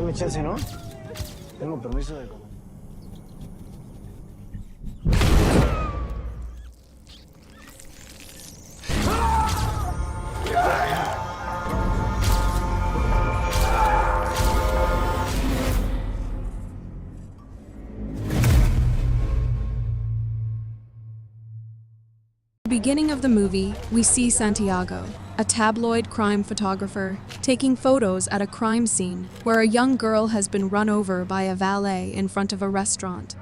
Dame chance, ¿no? Tengo permiso de... Beginning of the movie, we see Santiago, a tabloid crime photographer, taking photos at a crime scene where a young girl has been run over by a valet in front of a restaurant.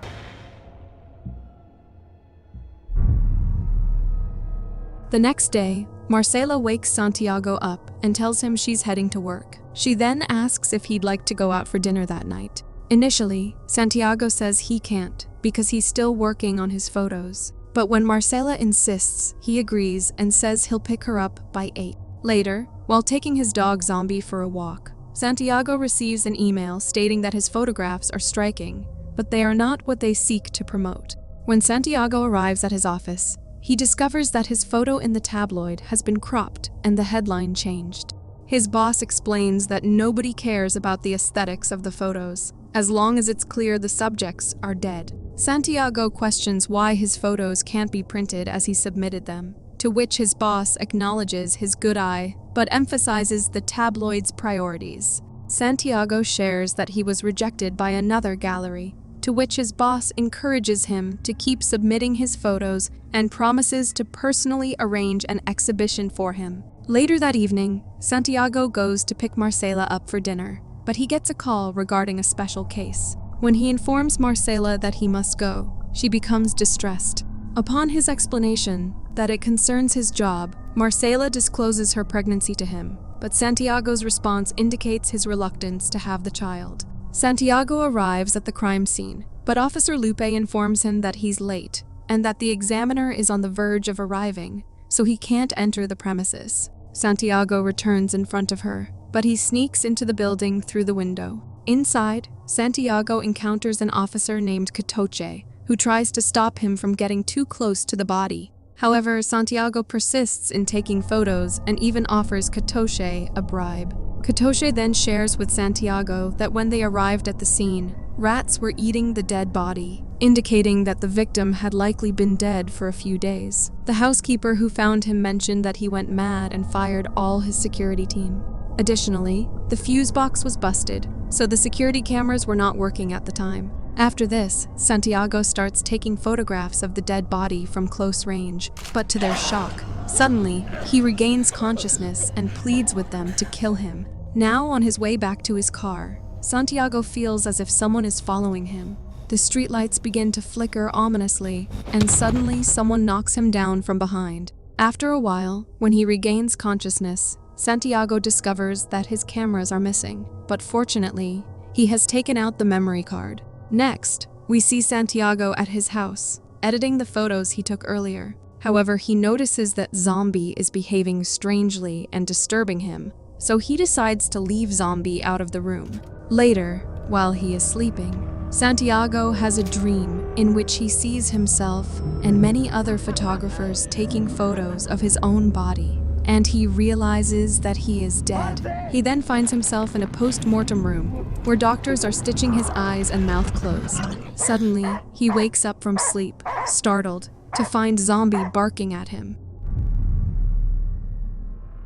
The next day, Marcela wakes Santiago up and tells him she's heading to work. She then asks if he'd like to go out for dinner that night. Initially, Santiago says he can't because he's still working on his photos. But when Marcela insists, he agrees and says he'll pick her up by 8. Later, while taking his dog Zombie for a walk, Santiago receives an email stating that his photographs are striking, but they are not what they seek to promote. When Santiago arrives at his office, he discovers that his photo in the tabloid has been cropped and the headline changed. His boss explains that nobody cares about the aesthetics of the photos, as long as it's clear the subjects are dead. Santiago questions why his photos can't be printed as he submitted them, to which his boss acknowledges his good eye, but emphasizes the tabloid's priorities. Santiago shares that he was rejected by another gallery, to which his boss encourages him to keep submitting his photos and promises to personally arrange an exhibition for him. Later that evening, Santiago goes to pick Marcela up for dinner, but he gets a call regarding a special case. When he informs Marcela that he must go, she becomes distressed. Upon his explanation that it concerns his job, Marcela discloses her pregnancy to him, but Santiago's response indicates his reluctance to have the child. Santiago arrives at the crime scene, but Officer Lupe informs him that he's late and that the examiner is on the verge of arriving, so he can't enter the premises. Santiago returns in front of her, but he sneaks into the building through the window. Inside, Santiago encounters an officer named Katoche, who tries to stop him from getting too close to the body. However, Santiago persists in taking photos and even offers Katoche a bribe. Katoche then shares with Santiago that when they arrived at the scene, rats were eating the dead body, indicating that the victim had likely been dead for a few days. The housekeeper who found him mentioned that he went mad and fired all his security team. Additionally, the fuse box was busted, so the security cameras were not working at the time. After this, Santiago starts taking photographs of the dead body from close range, but to their shock, suddenly, he regains consciousness and pleads with them to kill him. Now on his way back to his car, Santiago feels as if someone is following him. The streetlights begin to flicker ominously, and suddenly someone knocks him down from behind. After a while, when he regains consciousness, Santiago discovers that his cameras are missing, but fortunately, he has taken out the memory card. Next, we see Santiago at his house, editing the photos he took earlier. However, he notices that Zombie is behaving strangely and disturbing him, so he decides to leave Zombie out of the room. Later, while he is sleeping, Santiago has a dream in which he sees himself and many other photographers taking photos of his own body, and he realizes that he is dead. He then finds himself in a post-mortem room, where doctors are stitching his eyes and mouth closed. Suddenly, he wakes up from sleep, startled, to find Zombie barking at him.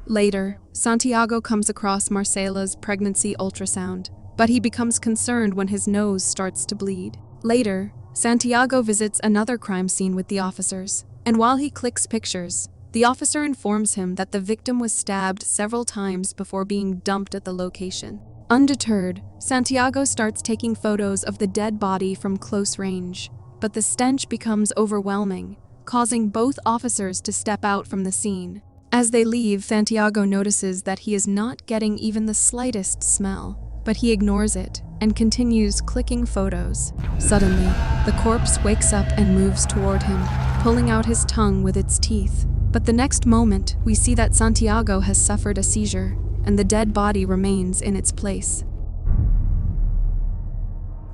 Later, Santiago comes across Marcela's pregnancy ultrasound, but he becomes concerned when his nose starts to bleed. Later, Santiago visits another crime scene with the officers, and while he clicks pictures, the officer informs him that the victim was stabbed several times before being dumped at the location. Undeterred, Santiago starts taking photos of the dead body from close range, but the stench becomes overwhelming, causing both officers to step out from the scene. As they leave, Santiago notices that he is not getting even the slightest smell, but he ignores it and continues clicking photos. Suddenly, the corpse wakes up and moves toward him, pulling out his tongue with its teeth. But the next moment, we see that Santiago has suffered a seizure, and the dead body remains in its place.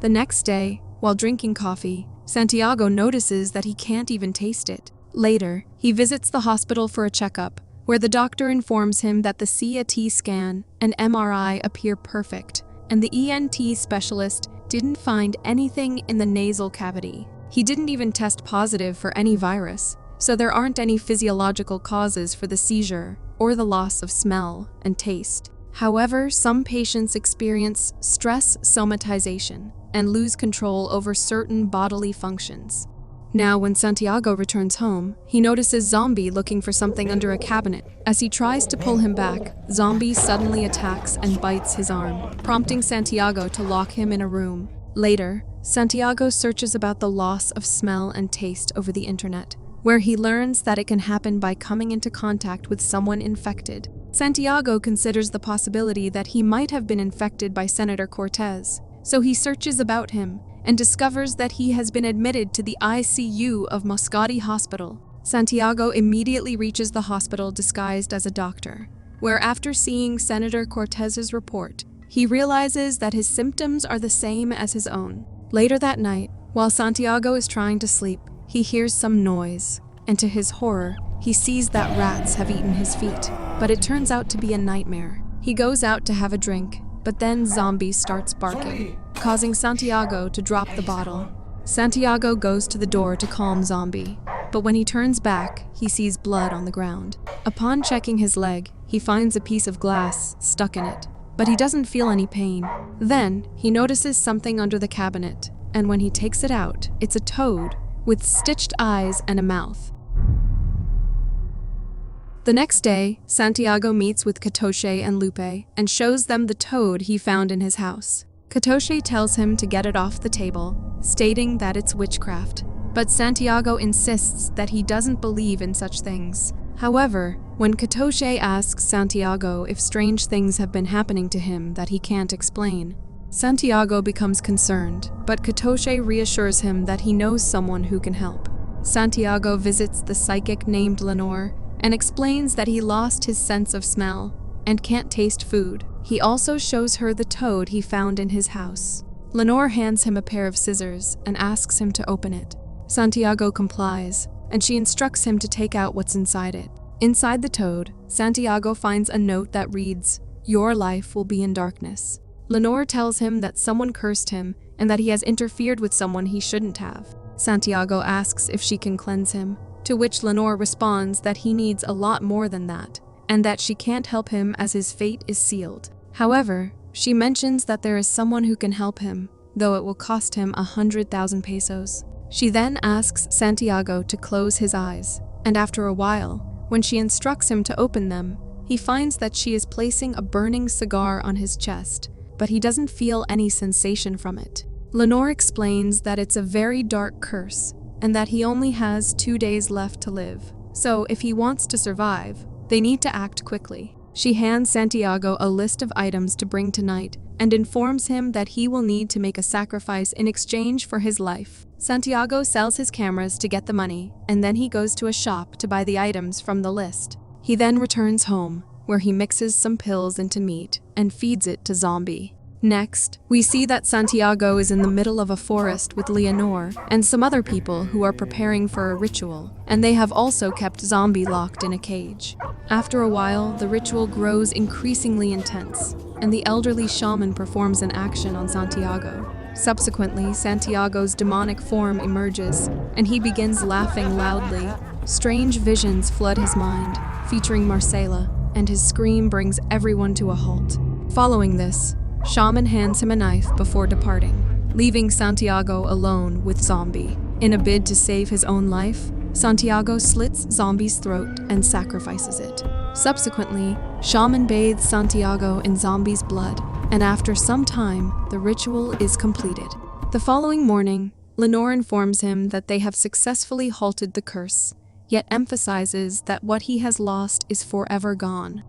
The next day, while drinking coffee, Santiago notices that he can't even taste it. Later, he visits the hospital for a checkup, where the doctor informs him that the CT scan and MRI appear perfect, and the ENT specialist didn't find anything in the nasal cavity. He didn't even test positive for any virus, so there aren't any physiological causes for the seizure or the loss of smell and taste. However, some patients experience stress somatization and lose control over certain bodily functions. Now, when Santiago returns home, he notices Zombie looking for something under a cabinet. As he tries to pull him back, Zombie suddenly attacks and bites his arm, prompting Santiago to lock him in a room. Later, Santiago searches about the loss of smell and taste over the internet, where he learns that it can happen by coming into contact with someone infected. Santiago considers the possibility that he might have been infected by Senator Cortez, so he searches about him and discovers that he has been admitted to the ICU of Moscati Hospital. Santiago immediately reaches the hospital disguised as a doctor, where after seeing Senator Cortez's report, he realizes that his symptoms are the same as his own. Later that night, while Santiago is trying to sleep, he hears some noise, and to his horror, he sees that rats have eaten his feet, but it turns out to be a nightmare. He goes out to have a drink, but then Zombie starts barking, causing Santiago to drop the bottle. Santiago goes to the door to calm Zombie, but when he turns back, he sees blood on the ground. Upon checking his leg, he finds a piece of glass stuck in it, but he doesn't feel any pain. Then, he notices something under the cabinet, and when he takes it out, it's a toad with stitched eyes and a mouth. The next day, Santiago meets with Katoshi and Lupe and shows them the toad he found in his house. Katoshi tells him to get it off the table, stating that it's witchcraft, but Santiago insists that he doesn't believe in such things. However, when Katoshi asks Santiago if strange things have been happening to him that he can't explain, Santiago becomes concerned, but Katoshi reassures him that he knows someone who can help. Santiago visits the psychic named Lenore and explains that he lost his sense of smell and can't taste food. He also shows her the toad he found in his house. Lenore hands him a pair of scissors and asks him to open it. Santiago complies, and she instructs him to take out what's inside it. Inside the toad, Santiago finds a note that reads, "Your life will be in darkness." Lenore tells him that someone cursed him and that he has interfered with someone he shouldn't have. Santiago asks if she can cleanse him, to which Lenore responds that he needs a lot more than that, and that she can't help him as his fate is sealed. However, she mentions that there is someone who can help him, though it will cost him 100,000 pesos. She then asks Santiago to close his eyes, and after a while, when she instructs him to open them, he finds that she is placing a burning cigar on his chest, but he doesn't feel any sensation from it. Lenore explains that it's a very dark curse, and that he only has 2 days left to live. So if he wants to survive, they need to act quickly. She hands Santiago a list of items to bring tonight and informs him that he will need to make a sacrifice in exchange for his life. Santiago sells his cameras to get the money, and then he goes to a shop to buy the items from the list. He then returns home, where he mixes some pills into meat and feeds it to Zombie. Next, we see that Santiago is in the middle of a forest with Leonor and some other people who are preparing for a ritual, and they have also kept Zombie locked in a cage. After a while, the ritual grows increasingly intense, and the elderly shaman performs an action on Santiago. Subsequently, Santiago's demonic form emerges, and he begins laughing loudly. Strange visions flood his mind, featuring Marcela, and his scream brings everyone to a halt. Following this, Shaman hands him a knife before departing, leaving Santiago alone with Zombie. In a bid to save his own life, Santiago slits Zombie's throat and sacrifices it. Subsequently, Shaman bathes Santiago in Zombie's blood, and after some time, the ritual is completed. The following morning, Lenore informs him that they have successfully halted the curse, yet emphasizes that what he has lost is forever gone.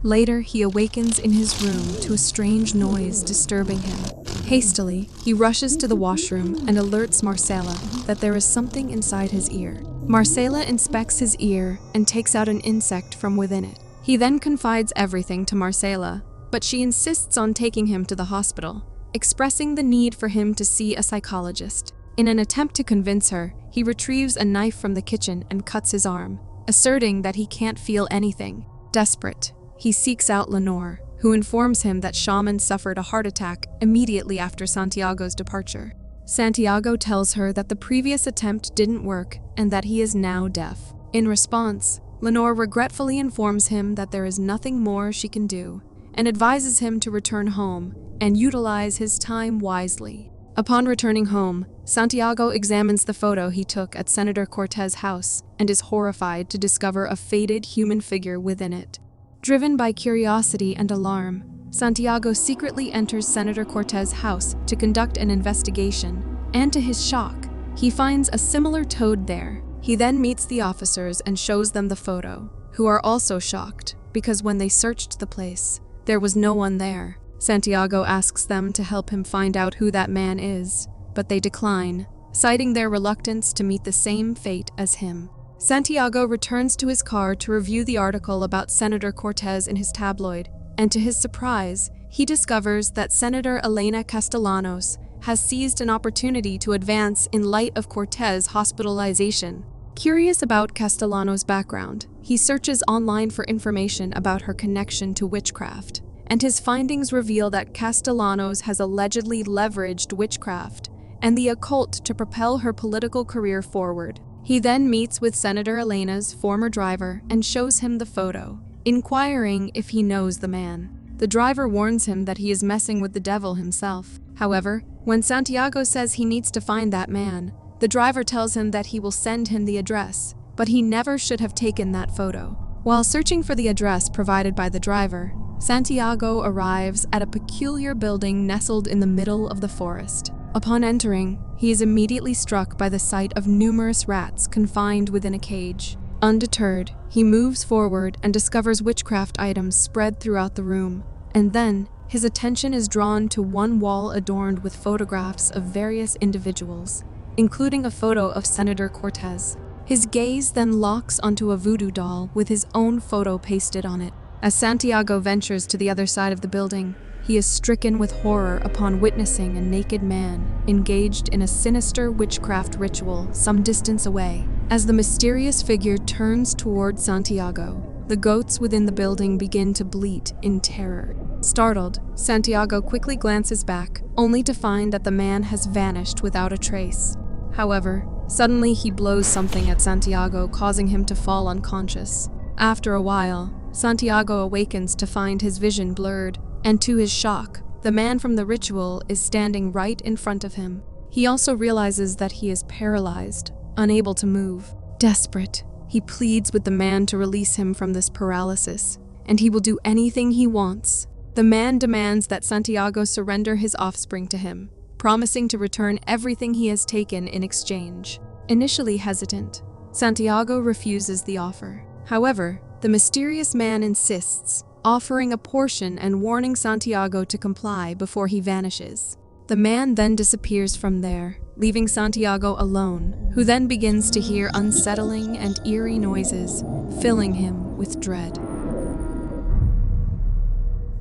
Later, he awakens in his room to a strange noise disturbing him. Hastily, he rushes to the washroom and alerts Marcela that there is something inside his ear. Marcela inspects his ear and takes out an insect from within it. He then confides everything to Marcela, but she insists on taking him to the hospital, expressing the need for him to see a psychologist. In an attempt to convince her, he retrieves a knife from the kitchen and cuts his arm, asserting that he can't feel anything. Desperate, he seeks out Lenore, who informs him that Shaman suffered a heart attack immediately after Santiago's departure. Santiago tells her that the previous attempt didn't work and that he is now deaf. In response, Lenore regretfully informs him that there is nothing more she can do and advises him to return home and utilize his time wisely. Upon returning home, Santiago examines the photo he took at Senator Cortez's house and is horrified to discover a faded human figure within it. Driven by curiosity and alarm, Santiago secretly enters Senator Cortez's house to conduct an investigation, and to his shock, he finds a similar toad there. He then meets the officers and shows them the photo, who are also shocked because when they searched the place, there was no one there. Santiago asks them to help him find out who that man is, but they decline, citing their reluctance to meet the same fate as him. Santiago returns to his car to review the article about Senator Cortez in his tabloid, and to his surprise, he discovers that Senator Elena Castellanos has seized an opportunity to advance in light of Cortez's hospitalization. Curious about Castellanos' background, he searches online for information about her connection to witchcraft, and his findings reveal that Castellanos has allegedly leveraged witchcraft and the occult to propel her political career forward. He then meets with Senator Elena's former driver and shows him the photo, inquiring if he knows the man. The driver warns him that he is messing with the devil himself. However, when Santiago says he needs to find that man, the driver tells him that he will send him the address, but he never should have taken that photo. While searching for the address provided by the driver, Santiago arrives at a peculiar building nestled in the middle of the forest. Upon entering, he is immediately struck by the sight of numerous rats confined within a cage. Undeterred, he moves forward and discovers witchcraft items spread throughout the room, and then his attention is drawn to one wall adorned with photographs of various individuals, including a photo of Senator Cortez. His gaze then locks onto a voodoo doll with his own photo pasted on it. As Santiago ventures to the other side of the building, he is stricken with horror upon witnessing a naked man engaged in a sinister witchcraft ritual some distance away. As the mysterious figure turns toward Santiago, the goats within the building begin to bleat in terror. Startled, Santiago quickly glances back, only to find that the man has vanished without a trace. However, suddenly he blows something at Santiago, causing him to fall unconscious. After a while, Santiago awakens to find his vision blurred, and to his shock, the man from the ritual is standing right in front of him. He also realizes that he is paralyzed, unable to move. Desperate, he pleads with the man to release him from this paralysis, and he will do anything he wants. The man demands that Santiago surrender his offspring to him, promising to return everything he has taken in exchange. Initially hesitant, Santiago refuses the offer. However, the mysterious man insists, offering a portion and warning Santiago to comply before he vanishes. The man then disappears from there, leaving Santiago alone, who then begins to hear unsettling and eerie noises, filling him with dread.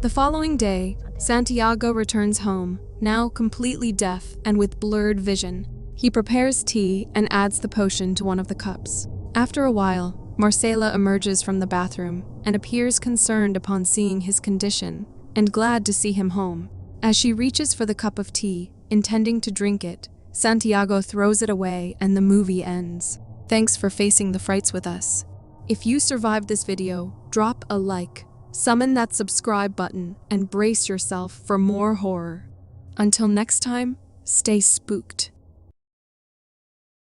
The following day, Santiago returns home, now completely deaf and with blurred vision. He prepares tea and adds the potion to one of the cups. After a while, Marcela emerges from the bathroom and appears concerned upon seeing his condition and glad to see him home. As she reaches for the cup of tea, intending to drink it, Santiago throws it away and the movie ends. Thanks for facing the frights with us. If you survived this video, drop a like, summon that subscribe button, and brace yourself for more horror. Until next time, stay spooked.